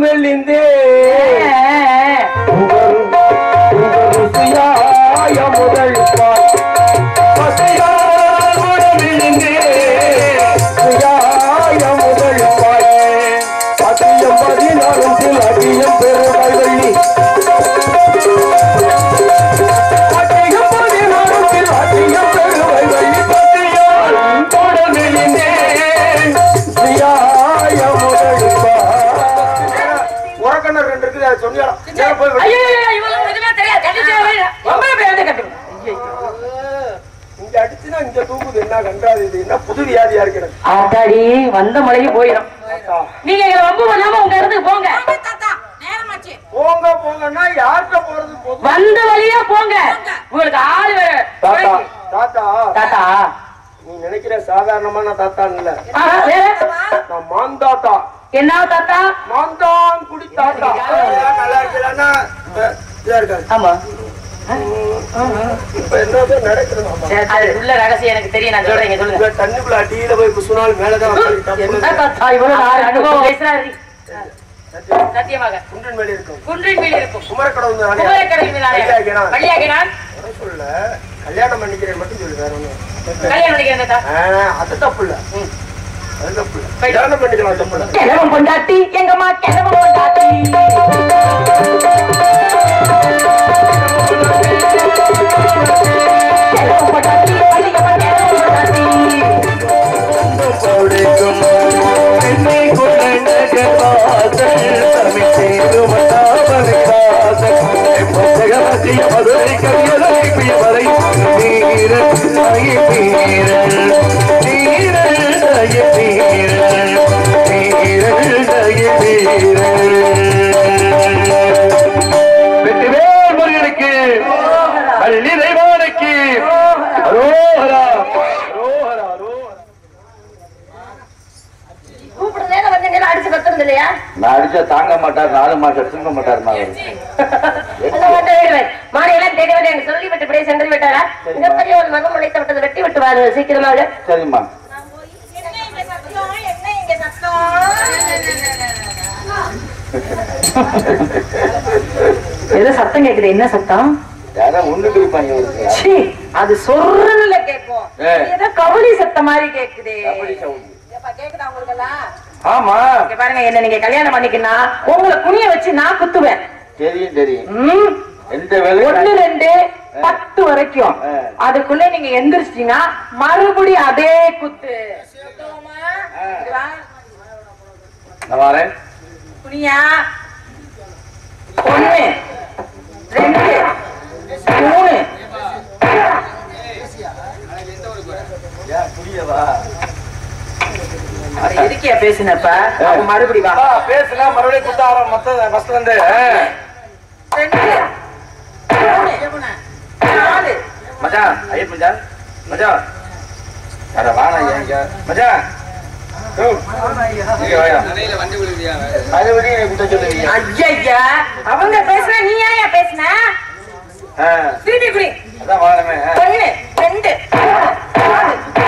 மெல்லிந்தே முதல் முதல் அதியம் 16 அதிகம் பெருமாள் வெள்ளி புது வியாதியா இருக்கிறது. வந்த மழையும் போயிடும். நீங்க ரொம்ப பண்ணாம உங்க இடத்துக்கு போங்க. போங்க போங்கன்னா யார்கிட்ட போறது? வந்த வழியா போங்க. உங்களுக்கு ஆளு தாத்தா தாத்தா தாத்தா. நீ நினைக்கிற சாதாரணமான தாத்தா இல்ல, நான் மான் தாத்தா. என்ன தாத்தா? மாந்தான் குடி தாத்தா. நல்லா இருக்கலன்னா இருக்காது. ஆமா இப்ப என்னது நடக்குது? உள்ள ரகசியம் எனக்கு தெரியும், நான் சொல்றேன். சொல்லுங்க. தண்ணிக்குள்ள அடியில போய் குசுனால் மேலதான் அனுபவம் பேசுறாரு. சத்தியமாக குன்றின் மேல இருக்கும், குன்றின் மேல இருக்கும். குமரக்கடவுள் வழியாகினான் சொல்ல கல்யாணம் பண்ணிக்கிறேன் மட்டும் சொல்லு, வேற ஒண்ணு. கல்யாணம் பண்ணிக்கிறேன் அது தப்பு இல்ல, அது தப்பு இல்ல. கல்யாணம் பண்ணிக்கலாம் தப்பு இல்ல. கிழவன் பொண்டாட்டி எங்கம்மா கிழவன் பொண்டாட்டி அடிச்சா தாங்க மாட்டார், 4 மாசம் தூங்க மாட்டார். சொல்லிவிட்டு சென்று விட்டாரா? மிகப்பெரிய ஒரு மகம் உழைத்து விட்டது, வெட்டி விட்டு வாரு சீக்கிரமாக. சரிம்மா. ஏதோ சத்தம் கேக்குது, என்ன சத்தம்? அது சொல்றதுல கேட்கும், ஏதோ கபடி சத்தம் மாதிரி கேக்குது. கேக்குதா உங்களுக்கு எல்லாம்? ஆமா பாருங்க, என்ன நீங்க கல்யாணம் பண்ணிக்கினா உங்களை குனிய வச்சு நான் குத்துவேன். தெரியும் தெரியும். 1 2 10 வரைக்கும் அதுக்குள்ள நீங்க எந்திரிச்சிட்டீங்கன்னா மறுபடியும் அதே குத்து. குனியா 1 2 3 எதுக்கியா பேசுனப்ப மறுபடியும் பேசுனா மறுபடியும் குத்த ஆரம்பம். மத்த ஃபர்ஸ்ட்ல இருந்து 2 3 4 மச்சான். ஐயப்ப மச்சான் மச்சான் அட வாடா ஏங்க மச்சான். ஐயா அவங்க பேசுனா நீ ஏன் பேசுன? திருப்பி குடி. அதான் வாடமே 1 2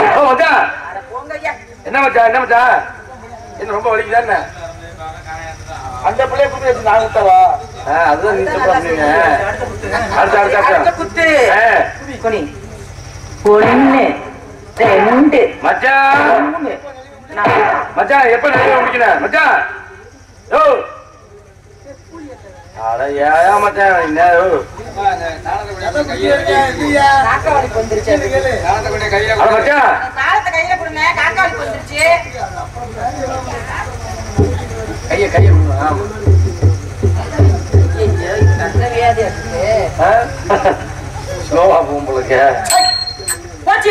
3 மச்சான். என்ன மச்சா என்ன மச்சா, என்ன ரொம்ப வலிக்குதா என்ன? அந்த பிள்ளைய குத்து வச்சு நான் குத்தவா? அதுதான் நீ சொல்றீங்க. அடுத்த குத்து. 1 2 மச்சான் மச்சான் எப்ப நிறைய முடிக்கணும் மச்சான்? யோ அட ஏயா மச்சான் என்ன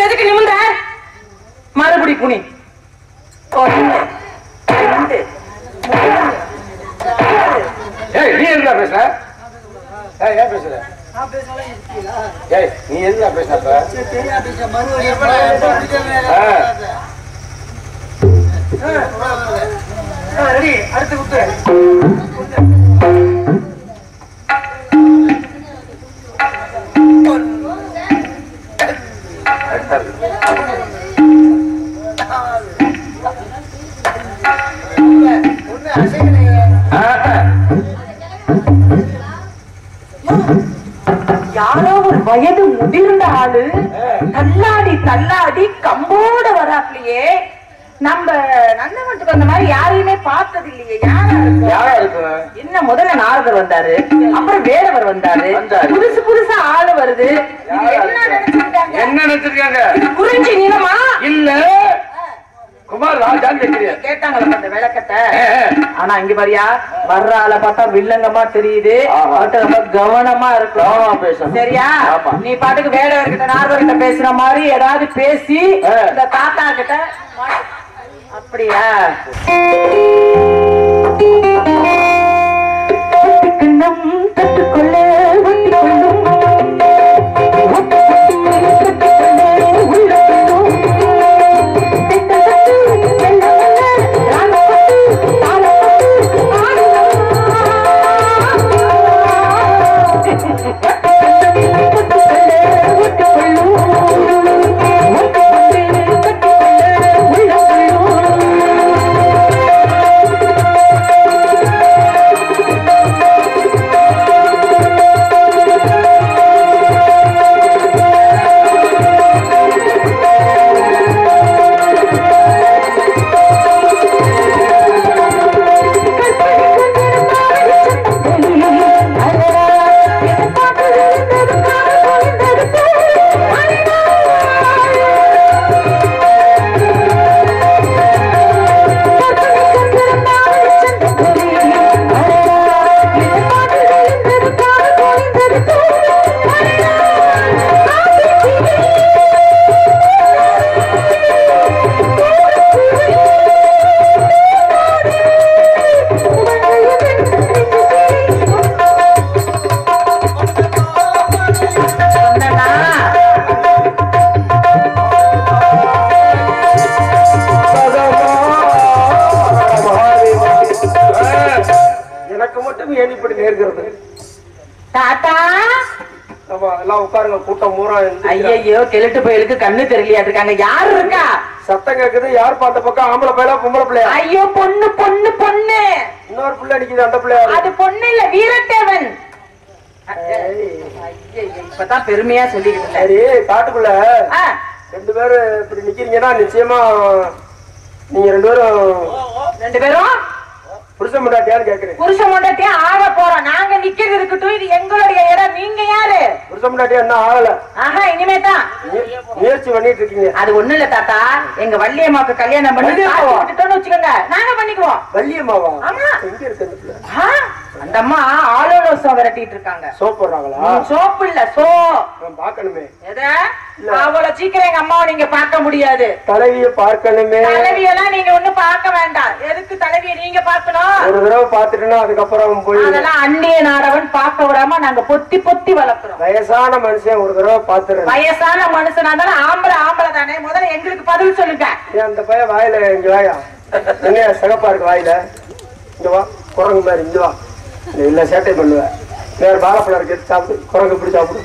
எதுக்கு நிமிந்த மறுபடி குனி. 1 2 3 நீ என்ன பேசுற? ஏன் பேசுற? நீ என்ன பேசுற? ரெடி அடுத்து குத்து. ஒண்ணு அசைக்கலையே. வயது முதிர்ந்த ஆளு தள்ளாடி தள்ளாடி கம்போட வராப்லயே. நம்ம நந்தவனத்துக்கு அந்த மாதிரி யாரையுமே பார்த்தது இல்லையே. யாரா இருக்கு? என்ன முதல்ல நாரதர் வந்தாரு, அப்புறம் வேறவர் வந்தாரு, புதுசு புதுசா ஆளு வருது. என்ன நினைச்சிருக்காங்க? குறிஞ்சி நிலமா இல்ல குமார் ராஜான்னு கேட்டாங்களா அந்த விளக்கத்தை? ஆனா இங்க பாரியா வர்ற ஆளை பார்த்தா வில்லங்கமா தெரியுது. ரொம்ப கவனமா இருக்கும். சரியா? நீ பாட்டுக்கு வேடவர்கிட்ட நாரதர்கிட்ட பேசுற மாதிரி ஏதாவது பேசி இந்த தாத்தா கிட்ட. அப்படியா? தட்டுக்கொள்ள கண்ணு தெரியலையா இருக்காங்க. யாரு இருக்கா? சத்தம் கேக்குது. யார் பார்த்த பக்கம்? ஆம்பளை பையலா பொம்பளை பிள்ளையா? ஐயோ பொண்ணு பொண்ணு பொண்ணு. இன்னொரு பிள்ளை அடிக்குது. அந்த பிள்ளையா? அது பொண்ணு இல்ல, வீரத்தேவன். இப்பதான் பெருமையா சொல்லிக்கிட்டு. சரி, காட்டுக்குள்ள ரெண்டு பேரும் இப்படி நிக்கிறீங்கன்னா நிச்சயமா நீங்க ரெண்டு பேரும் புருஷன் முண்டாட்டியான்னு கேக்குறேன். புருஷன் முண்டாட்டியா ஆக போறோம். நாங்க நிக்கிறது இருக்கட்டும், இது எங்களுடைய இடம். நீங்க யாரு? புருஷன் முண்டாட்டியா என்ன ஆகல. ஆஹா, இனிமே தான் முயற்சி பண்ணிட்டு இருக்கீங்க. அது ஒண்ணு இல்ல தாத்தா, எங்க வள்ளியம்மாக்கு கல்யாணம் பண்ணி வச்சுக்கோங்க, நாங்க பண்ணிக்குவோம். வள்ளியம்மாவா? ஆமா. எங்க இருக்கு அந்த அம்மா? ஆலோசனை விரட்டிட்டு இருக்காங்க. சோப் போடுறாங்களா? சோப்பு இல்ல, சோ பாக்கணுமே. அவ்வளவு சீக்கிரம் எங்க அம்மாவை நீங்க பார்க்க முடியாது. தலைவிய பார்க்கணுமே. தலைவியெல்லாம் நீங்க ஒண்ணு பார்க்க வேண்டாம். எதுக்கு தலைவிய நீங்க பார்க்கணும்? ஒரு தடவை பார்த்துட்டோம்னா அதுக்கப்புறம் போய் அதெல்லாம் அந்நிய நாடவன் பார்க்க விடாம நாங்க பொத்தி பொத்தி வளர்க்கிறோம். வயசான மனுஷன் ஒரு தடவை பார்த்துறோம். வயசான மனுஷனா இருந்தாலும் ஆம்பளை தானே. முதல்ல எங்களுக்கு பதில் சொல்லுங்க. அந்த பையன் வாயில இங்க வாயா, என்ன சிகப்பா இருக்கு வாயில, இங்க வா. குரங்கு மாதிரி இங்க வா. இல்ல சேட்டை பண்ணுவேன். வேற வாழைப்பழம் இருக்கு, சாப்பிடு. குரங்கு எப்படி சாப்பிடு.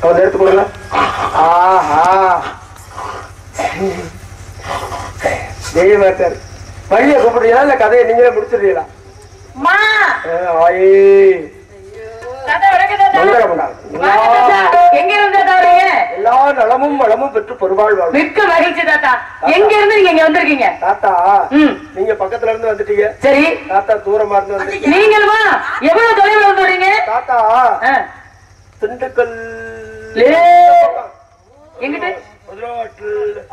அவன் எடுத்து கொடுங்க. ஆஹா, தெய்வமாட்டார். வழியை கூப்பிடுறீங்களா இல்ல கதையை நீங்களே முடிச்சிடுறீங்களா? எல்லா நலமும் வளமும் பெற்று பொறுவாழ் வாழ்வு. மிக்க மகிழ்ச்சி தாத்தா. எங்க இருந்து நீங்க இங்க வந்திருக்கீங்க? தாத்தா நீங்க பக்கத்துல இருந்து வந்துட்டீங்க. சரி தாத்தா, தூரமா இருந்து வந்துட்டீங்க. நீங்களுமா? எவ்வளவு தொலைவில் வந்து வரீங்க தாத்தா? திண்டுக்கல். எங்கிட்ட?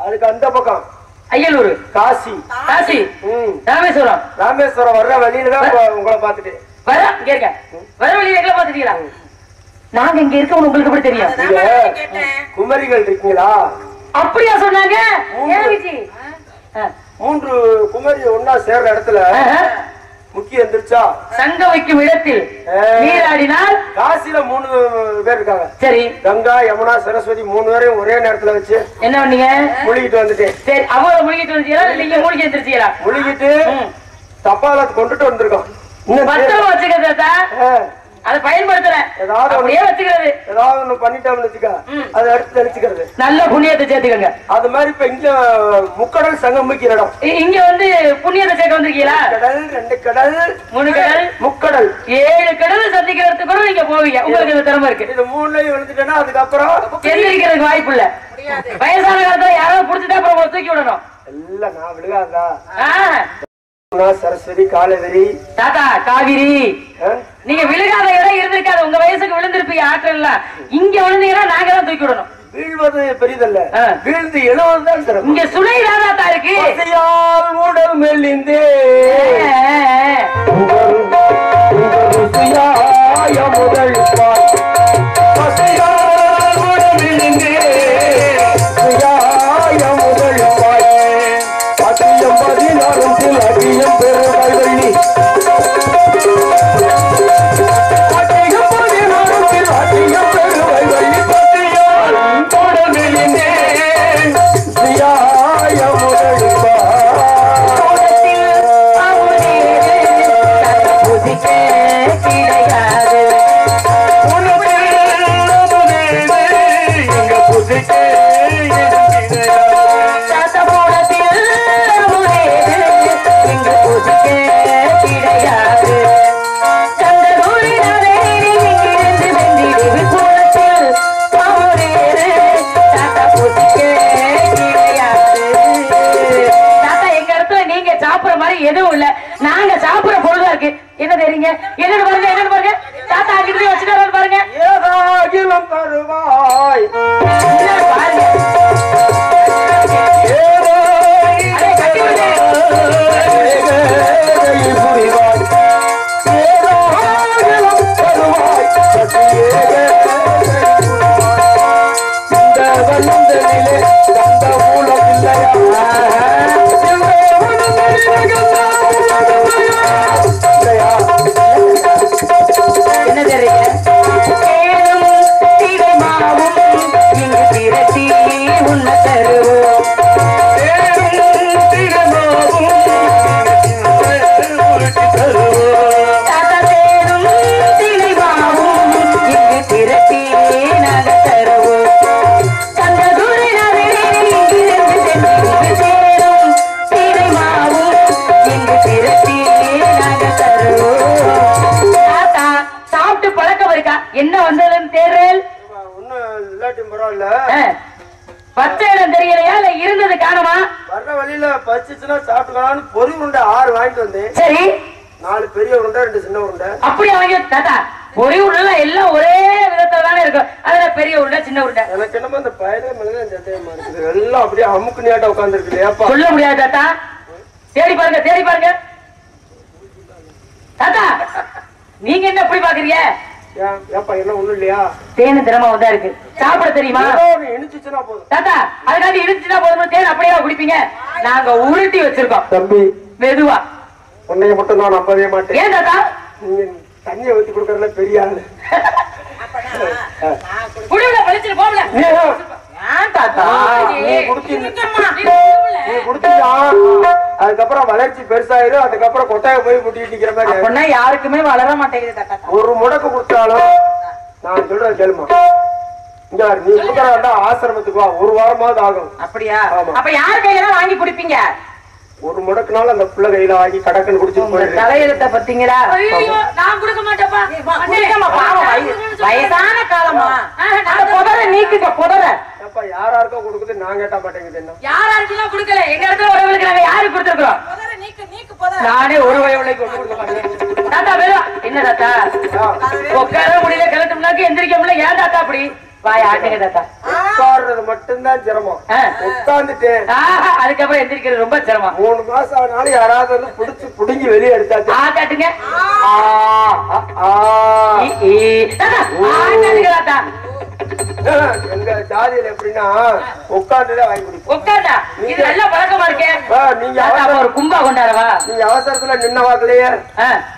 அதுக்கு அந்த பக்கம் அய்யலூர், காசி. காசி, ராமேஸ்வரம். ராமேஸ்வரம் வர்ற வழியில தான் உங்களை பாத்துட்டு வர. இங்க இருக்க வர வழியில எங்களை பாத்துட்டீங்களா? நாங்க இங்க இருக்க உங்களுக்கு எப்படி தெரியும்? குமரிகள் இருக்கீங்களா? அப்படியா சொன்னாங்க. 3 குமரி ஒன்னா சேர்ற இடத்துல முக்கிய எந்திரிச்சா சங்க வைக்கும் இடத்தில் நீராடினால் காசில 3 பேர் இருக்காங்க. சரி, கங்கா, யமுனா, சரஸ்வதி 3 பேரையும் ஒரே நேரத்துல வச்சு என்ன பண்ணீங்க? முழுகிட்டு வந்துட்டேன். சரி, அவங்க முழுகிட்டு வந்துட்டீங்களா? நீங்க முழுகி எந்திரிச்சீங்களா? முழுகிட்டு தப்பால கொண்டுட்டு வந்திருக்கோம். இன்னும் பத்திரமா வச்சுக்க தாத்தா. அதை பயன்படுத்தல ஏதாவது அப்படியே வச்சுக்கிறது. ஏதாவது ஒண்ணு பண்ணிட்டோம்னு வச்சுக்க அதை எடுத்து தெளிச்சுக்கிறது. நல்ல புண்ணியத்தை சேர்த்துக்கங்க. அது மாதிரி இப்ப இங்க முக்கடல் சங்கமிக்கிற இடம். இங்க வந்து புண்ணியத்தை சேர்க்க வந்திருக்கீங்களா? கடல், 2 கடல், 3 கடல், முக்கடல், 7 கடல் சந்திக்கிறதுக்கு கூட நீங்க போவீங்க. உங்களுக்கு இந்த திறமை இருக்கு. இது 3லயும் விழுந்துட்டேன்னா அதுக்கப்புறம் எந்திரிக்கிறதுக்கு வாய்ப்பு இல்ல. வயசான காலத்துல யாராவது புடிச்சுட்டா அப்புறம் தூக்கி விடணும். இல்ல நான் விழுகாதா? சரஸ்வதி, காவேரி, தாத்தா காவிரி. நீங்க விழுகாத இடம் இருந்திருக்காது. உங்க வயசுக்கு விழுந்திருப்பீங்க ஆற்றல். இங்க விழுந்தீங்கன்னா நாங்க தான் தூக்கி விடணும். வீழ்வது பெரிதல்ல, வீழ்ந்து எழுவதுதான் சிறப்பு. இங்க சுனை தாத்தா இருக்கு. உடல் மெல்லிந்தே முதல் எதுவும் இல்ல. நாங்க சாப்பிடுற பொருளா இருக்கு. என்ன தெரியுங்க? என்னன்னு பாருங்க, என்னன்னு பாருங்க. தாத்தா அங்கிட்டு வச்சுட்டு பாருங்க. ஏதாகிலும் தருவாய் பாருங்க. என்ன தெரியுங்க? என்ன வந்ததுன்னு தேர்தல் பச்சை இடம் தெரியலையா? இல்ல இருந்தது காணுமா? வர்ற வழியில பச்சுச்சுன்னா சாப்பிட்டுக்கலாம்னு பொறி உருண்டை 6 வாங்கிட்டு வந்தேன். சரி, 4 பெரிய உருண்டை, 2 சின்ன உருண்டை. அப்படி அவங்க தாத்தா பொறி உருண்டை எல்லாம் ஒரே விதத்துல தானே இருக்கும். அதுல பெரிய உருண்டை, சின்ன உருண்டை. எனக்கு என்னமோ அந்த பயலே மேலதான் சந்தேகமா இருக்குது. எல்லாம் அப்படியே அமுக்கு நீட்டா உட்கார்ந்து இருக்கு. சொல்ல முடியாது தாத்தா. தேடி பாருங்க, தேடி பாருங்க. தாத்தா நீங்க என்ன எப்படி பாக்குறீங்க? என்ன ஒண்ணும் இல்லையா? தேனு தினமா வந்தா இருக்கு. சாப்பிட தெரியுமா? இனிச்சுச்சுன்னா போதும் தாத்தா. அதுக்காண்டி இனிச்சுன்னா போதும் தேன் அப்படியே குடிப்பீங்க. நாங்க உருட்டி வச்சிருக்கோம். தம்பி மெதுவா. உன்னைய மட்டும் நான் நம்பவே மாட்டேன். ஏன் தாத்தா? நீங்க தண்ணியை ஊத்தி கொடுக்கறதுல பெரிய ஆளு. குடிவுல பழிச்சிட்டு போகல. அதுக்கப்புறம் வளர்ச்சி பெருசாயிரும். அதுக்கப்புறம் கொட்டாய போய் முட்டிட்டு நிக்கிற மாதிரி யாருக்குமே வளர மாட்டேங்குது. ஒரு முடக்கு கொடுத்தாலும் நான் சொல்றேன் கேளுமா. இங்க நீ கொடுக்கறா ஆசிரமத்துக்கு வா. 1 வாரமாவது ஆகும். அப்படியா? அப்ப யார் கையில வாங்கி குடிப்பீங்க? ஒரு முடக்குனால அந்த புள்ள கையில வாங்கி கடக்குன்னு குடிச்சு தலையெழுத்த பத்தீங்களா? நான் கொடுக்க மாட்டேப்பா. வயசான காலமா புதர நீக்குங்க. புதர யாராருக்கோ கொடுக்குது நான் கேட்டா மாட்டேங்குது. என்ன யாராருக்கெல்லாம் கொடுக்கல. எங்க இடத்துல உறவுகளுக்கு நாங்க யாருக்கு கொடுத்துருக்கோம்? நானே ஒரு வயவுலைக்கு கொண்டு கொடுக்க மாட்டேன். தாத்தா வேணும். என்ன தாத்தா உட்கார முடியல, கிளட்டோம்னாக்க எந்திரிக்க முடியல. ஏன் தாத்தா அப்படி வாய் ஆட்டுங்க தாத்தா? உட்கார்றது மட்டும்தான் சிரமம். உட்கார்ந்துட்டேன். அதுக்கப்புறம் எந்திரிக்கிறது ரொம்ப சிரமம். 3 மாசம் ஆனாலும் யாராவது வந்து புடிச்சு புடுங்கி வெளியே எடுத்தாச்சு. காட்டுங்க தாத்தா. எங்க ஜாதியில எப்படின்னா உட்கார்ந்துதான் வாங்கி குடிப்போம். உட்கார்ந்தா இது நல்ல பழக்கமா இருக்கேன். நீங்க ஒரு கும்பா கொண்டாடவா? நீங்க அவசரத்துல நின்ன வாக்குலயே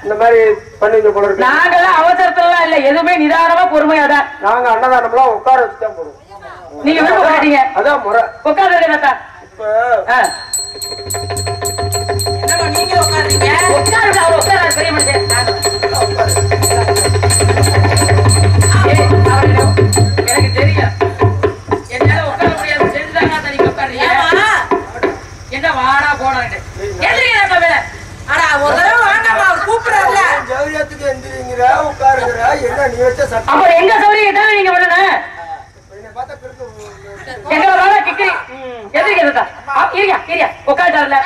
இந்த மாதிரி பண்ணுவீங்க போல இருக்கு. நாங்கெல்லாம் அவசரத்துல இல்ல, எதுவுமே நிதானமா பொறுமையாதான். நாங்க அன்னதானம் எல்லாம் உட்கார வச்சுதான் போடுவோம். நீங்க விருப்பப்பட்டீங்க அதான் முறை. உட்கார்ந்து தாத்தா. இப்ப நீங்க உட்காருங்க. உட்காருங்க. அவர் உட்கார பெரிய மனுஷன். நீ வச்ச சட்டம். அப்ப எங்க சௌரியம் தானே நீங்க பண்ணணும். எங்களை வேணா கிக்கி எதிர்க்க இருக்கியா உட்காந்துல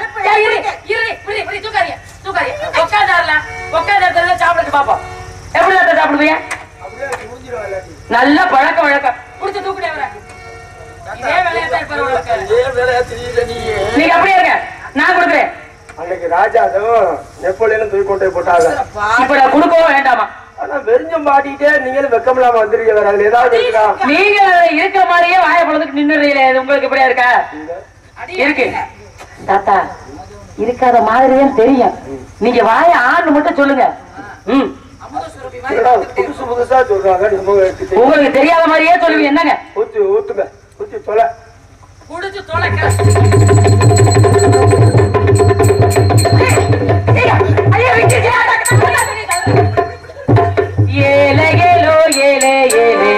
உட்காந்துல உட்காந்து சாப்பிடுறது பாப்போம். எப்படி சாப்பிடுவீங்க? நல்ல பழக்க வழக்கம் குடிச்சு தூக்கிட்டே வர நீங்க அப்படியே இருங்க, நான் கொடுக்குறேன். அன்னைக்கு ராஜாவும் நெப்போலியனும் தூக்கி கொண்டு போட்டாங்க. இப்ப நான் கொடுக்கவும் வேண்டாமா? ஆனா வெறிஞ்சம் பாட்டிட்டே நீங்களும் வெக்கம் இல்லாம வந்துருக்கீங்க. வேற அதுல ஏதாவது இருக்கா? நீங்க இருக்க மாதிரியே வாய பொழுதுக்கு நின்னுறீங்களே, உங்களுக்கு எப்படியா இருக்கா? இருக்கு தாத்தா, இருக்காத மாதிரியே தெரியும். நீங்க வாய ஆண்டு மட்டும் சொல்லுங்க. புதுசு புதுசா சொல்றாங்க. உங்களுக்கு தெரியாத மாதிரியே சொல்லுவீங்க. என்னங்க ஊத்துங்க ஊத்தி சொல்ல குடிச்சு தொலைக்க ஏலே ஏலோ ஏலே ஏலே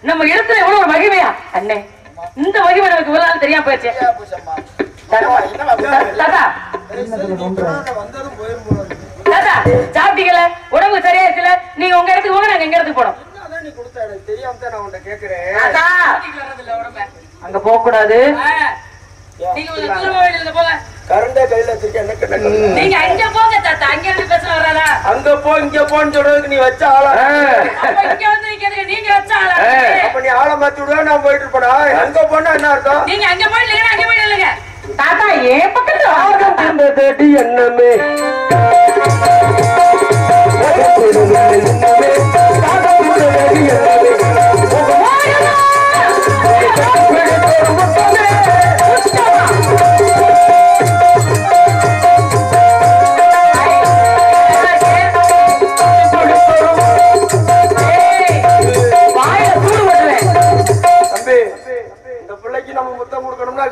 நம்ம இடத்துல எவ்வளவு ஒரு மகிமையா அண்ணே. இந்த மகிமை நமக்கு ஒரு நாள் தெரியாம போயிடுச்சு. தாத்தா சாப்பிட்டீங்கல்ல, உடம்பு சரியா இருக்குல்ல, நீங்க உங்க இடத்துக்கு போங்க, நாங்க எங்க இடத்துக்கு போனோம். அங்க போக கூடாது. கரண்டே கையில வச்சிருக்க என்ன நீங்க அங்க போங்க தாத்தா, அங்க இருந்து பேச வராதா? அங்க போ இங்க போன்னு சொல்றதுக்கு நீ வச்ச ஆளா? இங்க வந்து நிக்கிறதுக்கு நீங்க வச்ச ஆளா? அப்ப நீ ஆளை மாத்தி விடுவா, நான் போயிட்டு இருப்பேனா? அங்க போனா என்ன அர்த்தம்? நீங்க அங்க போயிடலீங்க, அங்க போயிடலீங்க. தாத்தா ஏன் பக்கத்துல ஆரம்பம் தேடி என்னமே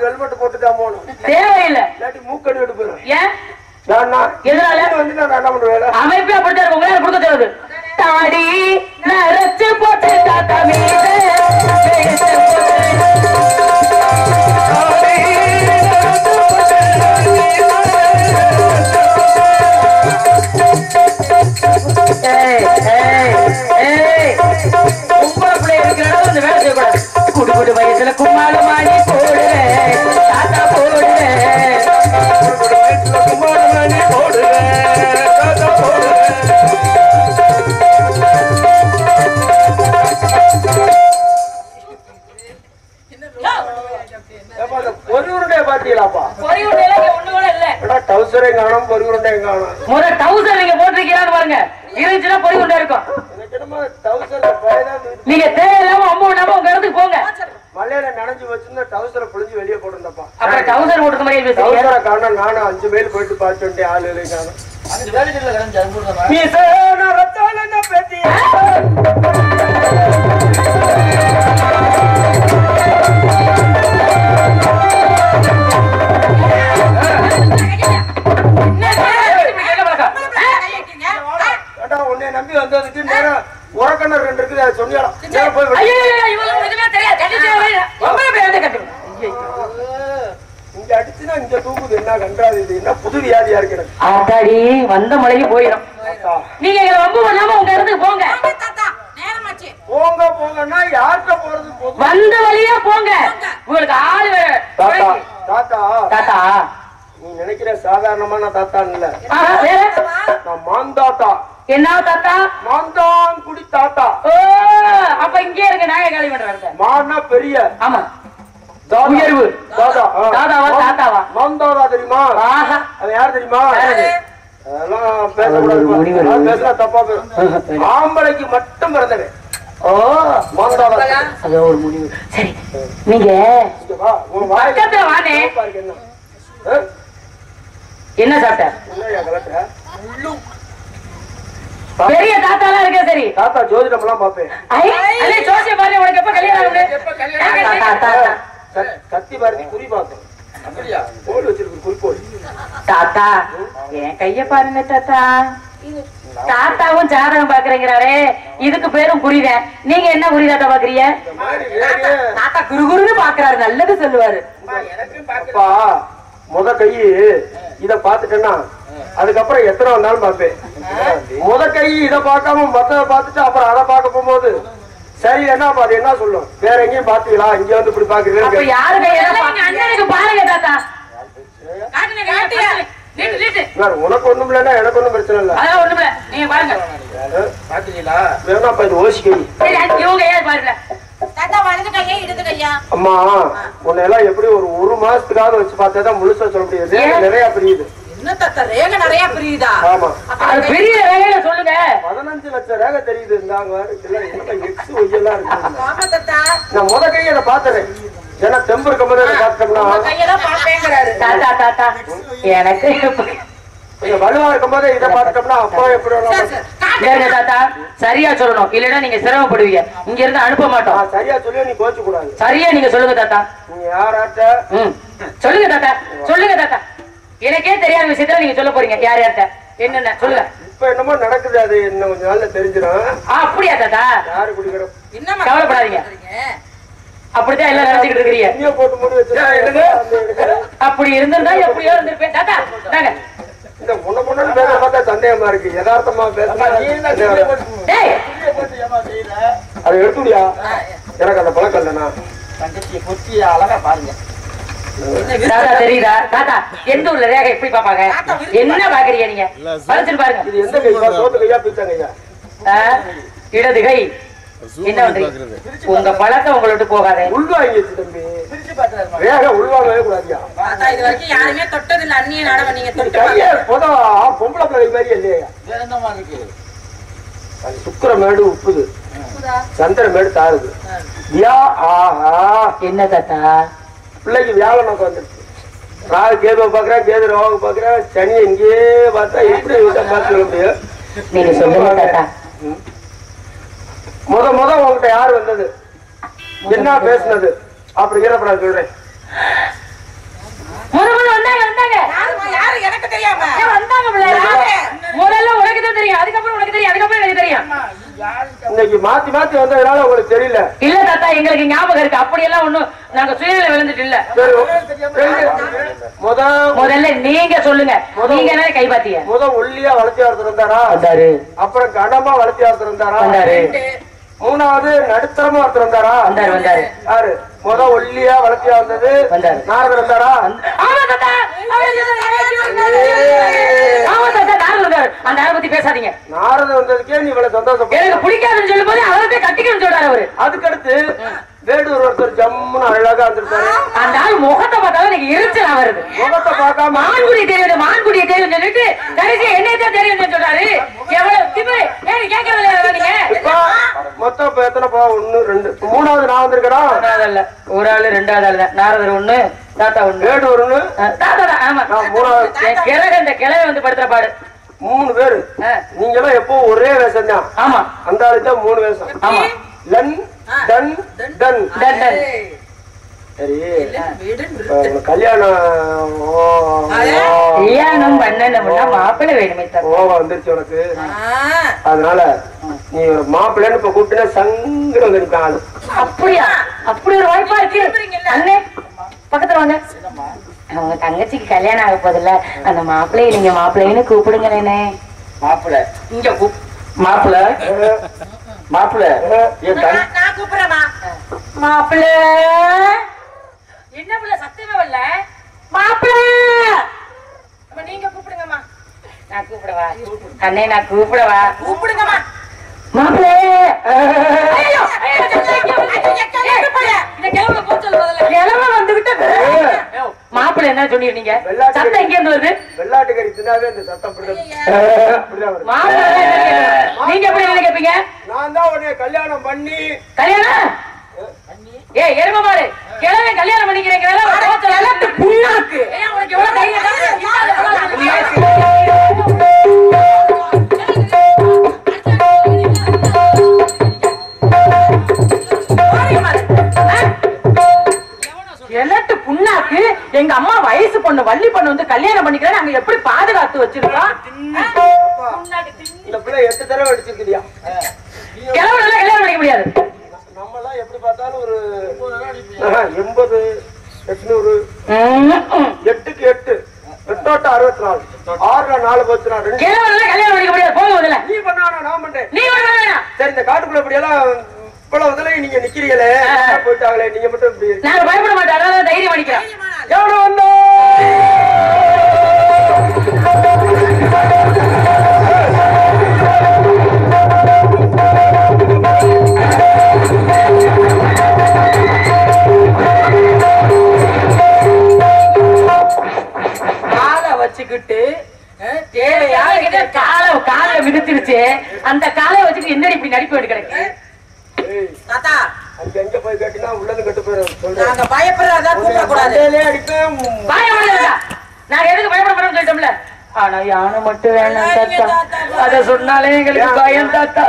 ஹெல்மெட் போட்டுதான் போகணும். தேவையில்லை. மூக்கடி எடுப்பேன். ஏன்? எதனால வந்து நான் என்ன பண்ணுவேன்? அமைப்பே அப்படித்தான் உங்களால கொடுக்க தேவை. தாடி நரைச்சு போட்டு தாத்தா மீது குடு வயசுல கும்மாள மாடி போடுவேன் தாத்தா போடுவேன் கும்மாள மாடி போடுவேன் தாத்தா போடுவேன். பொறிவுருண்டை பாத்தீங்களாப்பா? பொறிவுருண்டையில ஒண்ணு கூட இல்ல. டவுசரே காணும், பொறிவுருண்டை காணும். முத டவுசர் நீங்க போட்டிருக்கீங்களான்னு பாருங்க, இருந்துச்சுன்னா பொறிவுருண்டை இருக்கும். நீங்க தேவையில்லாம அம்மா விடாம உங்க இடத்துக்கு போங்க. மலையில நனைஞ்சு வச்சிருந்தா டவுசரை புளிஞ்சு வெளியே போட்டுருந்தப்பா. அப்புறம் டவுசர் போட்டுக்க மாதிரி பேசுறீங்க. டவுசரை காணும், நானும் 5 மைல் போயிட்டு பார்த்து வந்துட்டேன். ஆளு காணும். உன்னை நம்பி வந்ததுக்கு நேரம் உரக்கண்ணர் 2 இருக்குது, அதை சொன்னியாலும் இங்க அடிச்சுனா இங்க தூக்குது. என்ன கண்டாது? இது என்ன புது வியாதியா இருக்கு? ஆத்தாடி வந்த மழைக்கு போயிடும். நீங்க எங்களை வம்பு பண்ணாம உங்க இடத்துக்கு போங்க. போங்க போங்கன்னா யார்கிட்ட போறது? வந்த வழியா போங்க. உங்களுக்கு ஆளு வேற. தாத்தா தாத்தா தாத்தா நீ நினைக்கிற சாதாரணமான தாத்தா இல்ல, நான் மாந்தாத்தா. என்ன தாத்தா? மாந்தாங்குடி தாத்தா. ஓ அப்ப இங்கே இருங்க, நாங்க காலி பண்றோம். மான்னா பெரிய, ஆமா உயர்வு. தாதாவா தாத்தாவா? மாந்தாதா தெரியுமா? அவன் யார் தெரியுமா? அதெல்லாம் பேச தப்பா பேசும். ஆம்பளைக்கு மட்டும் பிறந்தவன். ஓ மாந்தாதா அது ஒரு முடிவு. சரி நீங்க பக்கத்துல வானே. என்ன சாப்பிட்ட? பெரிய தாத்தாலாம் இருக்கே. சரி தாத்தா ஜோதிடம் எல்லாம் பாப்பேன். ஜோசியம் பாரு. உனக்கு எப்ப கல்யாணம்? கத்தி பாரதி குறி பாக்கணும். அப்படியா? கோல் வச்சிருக்கு குறிக்கோள். தாத்தா என் கைய பாருங்க தாத்தா. தாத்தாவும் ஜாதகம் பாக்குறீங்கிறாரே, இதுக்கு பேரும் குறிதான். நீங்க என்ன குறி தாத்தா பாக்குறீங்க? தாத்தா குறுகுறுன்னு பாக்குறாரு, நல்லது சொல்லுவாரு. முத கை இத பாத்துட்டேன்னா அதுக்கப்புறம் எத்தனை வந்தாலும் பாப்பேன். முத கை இத பார்க்காம மத்தத பாத்துட்டு அப்புறம் அதை பார்க்க போகும்போது சரி என்ன அது என்ன சொல்லும்? வேற எங்கேயும் பாத்தீங்களா? இங்க வந்து இப்படி பாக்குறீங்க. யாரு கையில பாருங்க தாத்தா. உனக்கு ஒண்ணும் இல்லன்னா எனக்கு ஒண்ணும் பிரச்சனை இல்ல. அதான் ஒண்ணும் இல்ல, நீங்க பாருங்க. பாத்தீங்களா? வேணாப்பா இது ஓசிக்கை. இவங்க ஏன் பாருங்க அம்மா உன்னை எல்லாம் எப்படி ஒரு மாசத்துக்காக வச்சு பார்த்தா முழுசா சொல்ல முடியாது. நிறைய பிரியுது. நிறைய புரியுதா? ஆமா பெரிய ரேகையில சொல்லுங்க. 15 லட்சம் ரேகை தெரியுது. நான் முத கையை அதை பார்த்தேன். ஏன்னா தெம்பு இருக்கும் போது அதை பார்த்தோம்னா தாத்தா தாத்தா எனக்கு கொஞ்சம் வலுவா இருக்கும் போது இதை பார்த்துட்டோம்னா அப்பா எப்படி தாத்தா சரியா சொல்லணும், இல்லன்னா நீங்க சிரமப்படுவீங்க. இங்க இருந்து அனுப்ப மாட்டோம். சரியா சொல்லி நீ கோச்சு கூடாது. சரியா நீங்க சொல்லுங்க தாத்தா. நீங்க யாராட்ட சொல்லுங்க தாத்தா, சொல்லுங்க தாத்தா. எனக்கே தெரியாத விஷயத்துல நீங்க சொல்ல போறீங்க. யார் யார்ட்ட என்னென்ன சொல்லுங்க. இப்ப என்னமோ நடக்குது, அது இன்னும் கொஞ்சம் நாள்ல தெரிஞ்சிடும். அப்படியா தாத்தா? யாரு குடிக்கிறோம்? கவலைப்படாதீங்க. அப்படித்தான் எல்லாம் நினைச்சுக்கிட்டு இருக்கிறீங்க. போட்டு மூடி வச்சு அப்படி இருந்திருந்தா எப்படியோ இருந்திருப்பேன் தாத்தா. இந்த முன்ன பொண்ணு பேச பார்த்தா சந்தேகமா இருக்கு. யதார்த்தமா பேசுனா அதை எடுத்துடியா? எனக்கு அந்த பழக்கம் இல்லைண்ணா. அழகா பாருங்க. தாத்தா தெரியுதா? தாத்தா எந்த ஊர்ல ரேகை எப்படி பாப்பாங்க? என்ன பாக்குறீங்க நீங்க? பழச்சுன்னு பாருங்க. இது எந்த கையா? சோத்து கையா பிச்சை கையா? இடது கை. என்ன பண்றீங்க? உங்க பழக்கம் உங்களை விட்டு போகாதே. உள்வாங்கிச்சு தம்பி. ரேகை உள்வாங்கவே கூடாதியா? இது வரைக்கும் யாருமே தொட்டது இல்ல. அந்நிய நாடகம் நீங்க கைய பொதா பொம்பளை பிள்ளை மாதிரி இல்லையா? சுக்கிரமேடு உப்புது, சந்திரமேடு தாருது. என்ன தாத்தா? பிள்ளைக்கு வியாழ நோக்கம் வந்துருச்சு. ராகு கேதுவை பாக்குறேன், கேது ராகு பாக்குறேன், சனியை இங்கேயே பார்த்தா எப்படி பார்த்து சொல்ல முடியும்? நீங்க சொல்லுங்க தாத்தா. முத உங்ககிட்ட யாரு வந்தது, என்ன பேசுனது அப்படிங்கிறப்ப நான் சொல்றேன். எனக்கு தெரியாம முதல்ல உனக்கு தான் தெரியும், அதுக்கப்புறம் உனக்கு தெரியும், அதுக்கப்புறம் எனக்கு தெரியும். இன்னைக்கு மாத்தி வந்ததுனால உங்களுக்கு தெரியல. இல்ல தாத்தா, எங்களுக்கு ஞாபகம் இருக்கு. அப்படி எல்லாம் ஒண்ணும் நாங்க சுயநிலை விழுந்துட்டு இல்ல. முதல்ல நீங்க சொல்லுங்க. நீங்க என்ன கை பாத்தீங்க? ஒல்லியா வளர்த்தி ஒருத்தர் இருந்தாரா? அப்புறம் கனமா வளர்த்தி ஒருத்தர் இருந்தாரா? மூணாவது நடுத்தரமா ஒருத்தர் இருந்தாரா? யாரு? ஒல்லியா வளர்த்தியா வந்தது நாரதர் இருந்தாரா? அந்த ஆளை பத்தி பேசாதீங்க. நாரதர் வந்ததுக்கே நீ இவ்வளவு சந்தோஷம். எனக்கு பிடிக்காதுன்னு சொல்லும் போது அவரை கட்டிக்கணும்னு சொல்றாரு அவரு. அதுக்கடுத்து வேடூர் ஒருத்தர் ஜம்முன்னு அழகா வந்திருக்காரு. அந்த ஆள் முகத்தை பார்த்தாலும் எனக்கு எரிச்சலா வருது. முகத்தை பார்க்காம மான்குடி தெரியும், மான்குடியை தெரியும் சொல்லிட்டு கடைசி என்னையதான் தெரியும் சொல்றாரு. எவ்வளவு திமிரு! ஏன் கேட்கறது நீங்க? மொத்தம் இப்ப எத்தனை பா? 1 2 3வது நான் வந்திருக்கிறோம். ஒரு ஆளு, 2வது ஆளு தான். நாரதர் 1, தாத்தா 1, வேடூர் 1, தாத்தா தான். ஆமா, 3வது கிழக்கு. இந்த கிழவை வந்து படுத்துற பாடு 3 பேரு. நீங்க எல்லாம் எப்போ ஒரே வேஷம் தான். ஆமா, அந்த ஆளுக்கு 3 வேஷம். ஆமா, லன் டன் டன் டன் டன். சரி, கல்யாணம் பண்ணணும்னா மாப்பிள்ளை வேணுமே. ஓவா வந்துருச்சு உனக்கு. அதனால நீ ஒரு மாப்பிள்ளைன்னு இப்ப கூப்பிட்டு சங்கடம் வந்து நிற்காது. அப்படியா? அப்படி ஒரு வாய்ப்பா இருக்கு. அண்ணே பக்கத்துல வாங்க. அவங்க தங்கச்சிக்கு கல்யாணம் ஆக போதில்ல, அந்த மாப்பிள்ளைய நீங்க மாப்பிள்ளைன்னு கூப்பிடுங்களேனே. மாப்பிள்ளை இங்க மாப்பிள்ளை மாப்பிள்ளை நான் கூப்பிடுறேன். மாப்பிள்ளை என்ன பிள்ளை? சத்தியமே வரல. மாப்பிள்ளை நீங்க கூப்பிடுங்கம்மா. நான் கூப்பிடவா? அண்ணே நான் கூப்பிடவா? கூப்பிடுங்கம்மா. மாப்பிள்ளை கிழவ வந்து தலைப்புல என்ன சொன்னீங்க? சத்தம் எங்க இருந்து வருது? வெள்ளாட்டு கறி தின்னாவே அந்த சத்தம் நீங்க எப்படி என்ன கேப்பீங்க? நான் தான் உடனே கல்யாணம் பண்ணி கல்யாணம் எரும மாடு கிழமை கல்யாணம் பண்ணிக்கிறேன் புண்ணாக்கு உனக்கு எவ்வளவு தைரியம்? புண்ணாக்கு எங்க அம்மா வயசு பொண்ணு வள்ளி பொண்ணு வந்து கல்யாணம் பண்ணிக்கிறேன் நாங்க எப்படி பாதுகாத்து வச்சிருக்கோம்? இந்த பிள்ளை 8 தடவை அடிச்சிருக்கியா? கிழவனால கல்யாணம் பண்ணிக்க முடியாது. நம்ம எல்லாம் எப்படி பார்த்தாலும் ஒரு 80 800 8க்கு 8 8 64 6 4 போச்சுனா கிழவனால கல்யாணம் பண்ணிக்க முடியாது. போங்க முதல்ல. நீ பண்ணானா நான் பண்றேன். நீ பண்ணவேனா? சரி இந்த காட்டுக்குள்ள இப்படி எல்லாம் இவ்வளவு முதல்ல நீங்க நிக்கிறீங்களே போயிட்டாங்களே நீங்க மட்டும் இப்படி நான் பயப்பட மாட்டேன். அதான் தைரியம் பண்ணிக்கிறேன். எவ்வளவு வந்தோ வச்சுக்கிட்டு காலை மிதிச்சிருச்சு. அந்த காலை வச்சுட்டு என்னடி இப்படி நடிப்பு வேண்டி கிடக்கு? அங்க போய் கேட்டினா உள்ளது கட்டு போயிடும். நான் எதுக்கு பயப்பட சொல்லிட்டோம்ல. ஆனா யானை மட்டும் வேணாம் தாத்தா. அத சொன்னாலே எங்களுக்கு பயம் தாத்தா.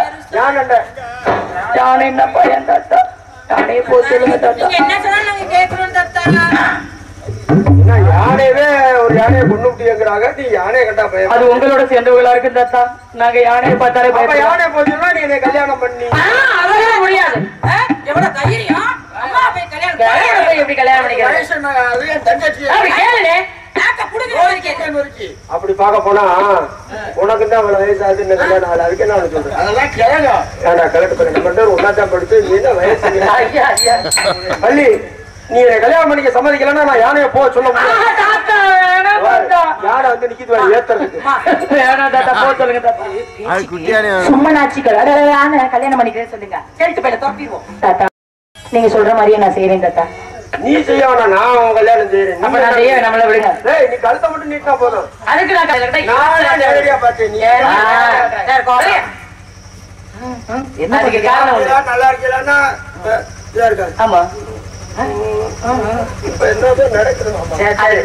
யானை என்ன பயம் தாத்தா? யானையை போய் சொல்லுங்க தாத்தா. என்ன சொன்னாலும் நாங்க கேட்கிறோம் தாத்தா. யானையவே ஒரு யானையை கொண்டு விட்டுங்கிறாங்க. நீ யானையை கண்டா பயம். அது உங்களோட சேர்ந்தவங்களா இருக்கு தாத்தா. நாங்க யானையை பார்த்தாலே பயம். யானை போச்சுன்னா நீ என்னை கல்யாணம் பண்ணி அதெல்லாம் முடியாது. எவ்வளவு தைரியம்? அம்மா போய் கல்யாணம் எப்படி கல்யாணம் பண்ணிக்கிறேன்? அப்படி பார்க்க போனா உனக்கு தான் அவ்வளவு வயசாது அதுக்கு என்ன சொல்றேன்? அதெல்லாம் கிழக்கு ஒன்னாத்தான் படிச்சு நீ என்ன வயசு பள்ளி நீ கல்யாணம் பண்ணிக்க சம்மதிக்கலன்னா நான் யானைய போக சொல்ல முடியும். யானை வந்து நிக்கிது ஏத்துறதுக்கு சும்மனாச்சி கல்யாணம் பண்ணிக்கிறேன்னு சொல்லுங்க. செலுத்து போயில தப்பிடுவோம் தாத்தா. நீங்க சொல்ற மாதிரியே நான் செய்யறேன் தாத்தா. நீ செய்ய வேணா நான் கல்யாணம் செய்யறேன். நான் செய்ய நம்மள விடுங்க. நீ கழுத்தை மட்டும் நீட்டா போதும். அதுக்கு நான் நேரடியா பார்த்தேன். என்ன காரணம்? நல்லா இருக்கலன்னா இருக்காது. ஆமா இப்ப என்னது நடக்குது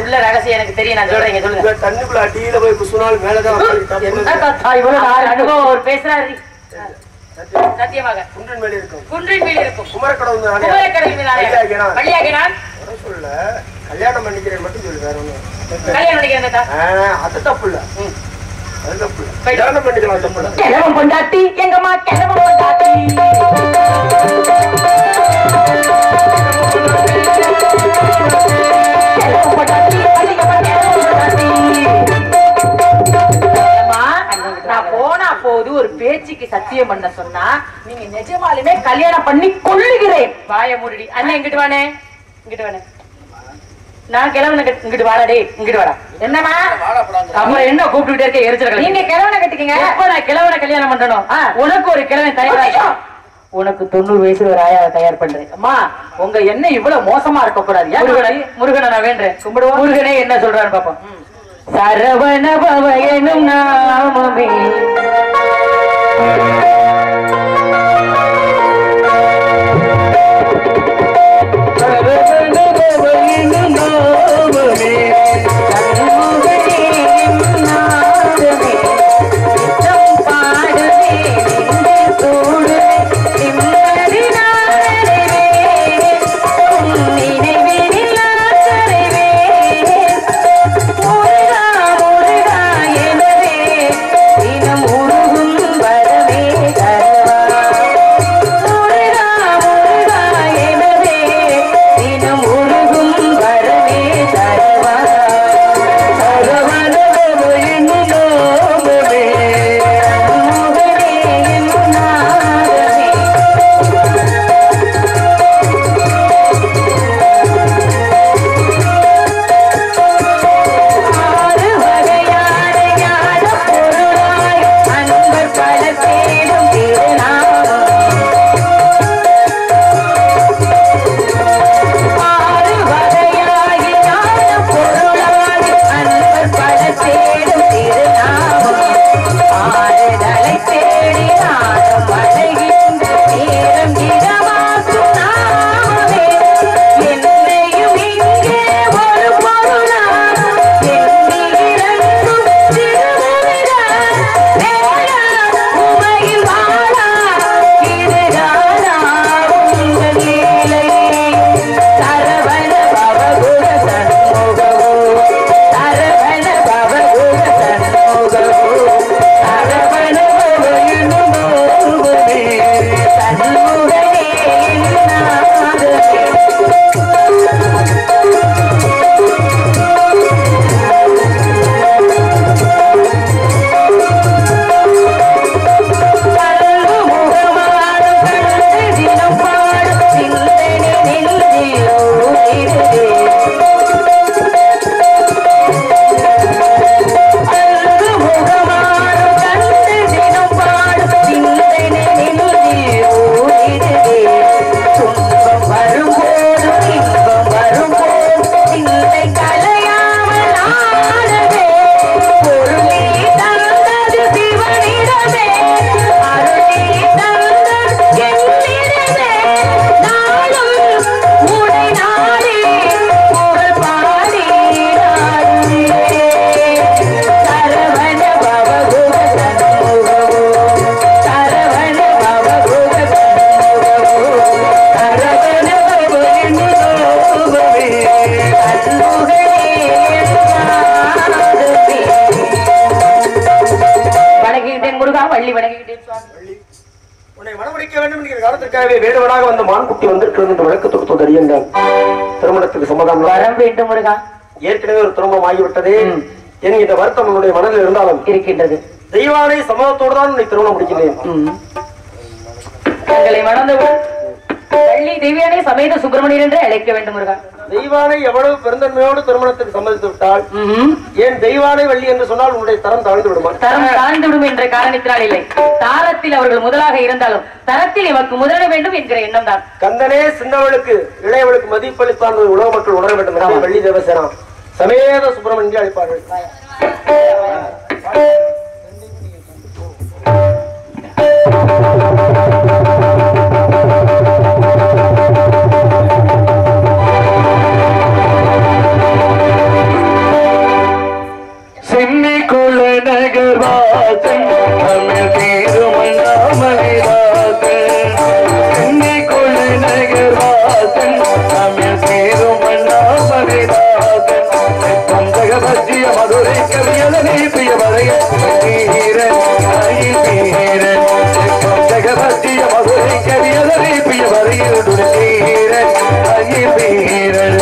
உள்ள ரகசியம் எனக்கு தெரியும். நான் சொல்றேன் சொல்லுங்க. தண்ணிக்குள்ள அடியில போய் குசுனாலும் மேலதான் அனுபவம் ஒரு பேசுறாரு. சத்தியமாக குன்றின் மேலே இருக்கும். குன்றின் மேலே இருக்கும். குமரக்கடவுள் சொல்ல கல்யாணம் பண்ணிக்கிறேன் மட்டும் சொல்லு. வேற ஒண்ணு கல்யாணம் பண்ணிக்கிறேன் அது தப்பு இல்ல. அது தப்பு இல்ல. கல்யாணம் பண்ணிக்கலாம் தப்பு இல்ல. கிழவன் பொண்டாட்டி எங்கம்மா கிழவன் பொண்டாட்டி நான் போனா போது ஒரு பேச்சுக்கு சத்தியம் பண்ண சொன்னா நீங்க நிஜமாலுமே கல்யாணம் பண்ணி கொள்ளுகிறேன். வாய மூடி. அண்ணன் இங்கிட்டு வானே இங்கிட்டு வானே. நான் கிழவனை இங்கிட்டு வாடா. இங்கிட்டு வாடா. என்னமா அப்புறம் என்ன கூப்பிட்டு இருக்க எரிச்சல்? நீங்க கிழவனை கட்டிக்கங்க. எப்ப நான் கிழவனை கல்யாணம் பண்ணணும்? உனக்கு ஒரு கிழவன் தயாரா? உனக்கு 90 வயசுல ஒரு ஆயா தயார் பண்றேன். அம்மா உங்க என்ன இவ்வளவு மோசமா இருக்க கூடாது. முருகனை நான் வேண்டேன். கும்பிடுவோம். முருகனே என்ன சொல்றாரு பாப்போம். சரவண பவ எனும் நாமமே வணங்குகின்றேன் முருகா, வள்ளி வணங்குகின்றேன் சுவாமி. உன்னை மனமுடிக்க வேண்டும் என்கிற காலத்திற்காகவே வேடுவனாக வந்த மான்குட்டி வந்திருக்கிறது என்று விளக்கத்தொடுத்து அறியந்தான். திருமணத்துக்கு சம்மதம் வரம் வேண்டும் முருகா. ஏற்கனவே ஒரு திருமணம் ஆகிவிட்டதே என்கிற வருத்தம் உன்னுடைய மனதில் இருந்தாலும் இருக்கின்றது. தெய்வானை சம்மதத்தோடு தான் உன்னை திருமணம் முடிக்கிறேன். தங்களை மணந்தவுடன் வள்ளி தெய்வானை சமேத சுப்பிரமணியன் என்று அழைக்க வேண்டும் முருகா. தெய்வானை எவ்வளவு பெருந்தன்மையோடு திருமணத்துக்கு சம்மதித்து விட்டால் ஏன் தெய்வானை வள்ளி என்று சொன்னால் உன்னுடைய தரம் தாழ்ந்து விடுமா? தரம் தாழ்ந்து விடும் என்ற காரணத்தினால் இல்லை, தாளத்தில் அவர்கள் முதலாக இருந்தாலும் தரத்தில் இவருக்கு முதல வேண்டும் என்கிற எண்ணம் தான். கந்தனே சின்னவளுக்கு இளையவளுக்கு மதிப்பளித்தான் உலக மக்கள் உணர வேண்டும் என்று வள்ளி தேவசேனா சமேத சுப்பிரமணியன் அழைப்பார்கள். சென்னிக்குள்ள நகர்வாசன் தமிழ் தீருமண்ணாமலைவாசன் சென்னிக்குள்ள நகர்வாசன் தமிழ் தீருமண்ணாமலைவாசன் பந்தகபத்திய மதுரை கவியலனை பிரிய வரைய தீரன் தீரன் பந்தகபத்திய மதுரை கவியலனை பிரிய வரையில் தீரன் தீரன்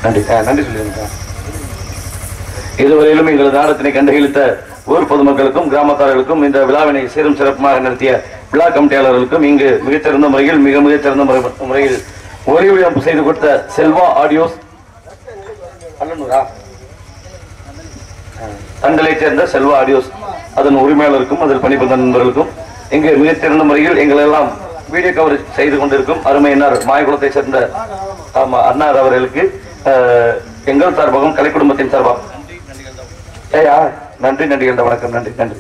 நன்றி சொல்லியிருக்கேன். இதுவரையிலும் எங்களது நாடத்தினை கண்டுகளித்த ஊர் பொதுமக்களுக்கும் கிராமத்தார்களுக்கும் இந்த விழாவினை சீரும் சிறப்புமாக நடத்திய விழா கமிட்டியாளர்களுக்கும் இங்கு மிகச்சிறந்த முறையில் மிகச்சிறந்த முறையில் ஒளிவிழப்பு செய்து கொடுத்த செல்வா ஆடியோஸ் தண்டலைச் சேர்ந்த செல்வா ஆடியோஸ் அதன் உரிமையாளருக்கும் அதில் பணிபுரிந்த நண்பர்களுக்கும் இங்கு மிகச்சிறந்த முறையில் எங்களெல்லாம் வீடியோ கவரேஜ் செய்து கொண்டிருக்கும் அருமையினர் மாயகுலத்தை சேர்ந்த அன்னார் அவர்களுக்கு எங்கள் சார்பாகவும் கலை குடும்பத்தின் சார்பாக நன்றி நன்றிகள் வணக்கம். நன்றி நன்றி.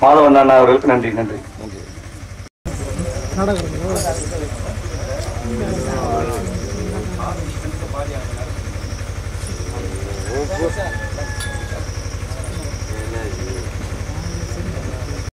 மாதவன் அண்ணா அவர்களுக்கு நன்றி நன்றி நன்றி.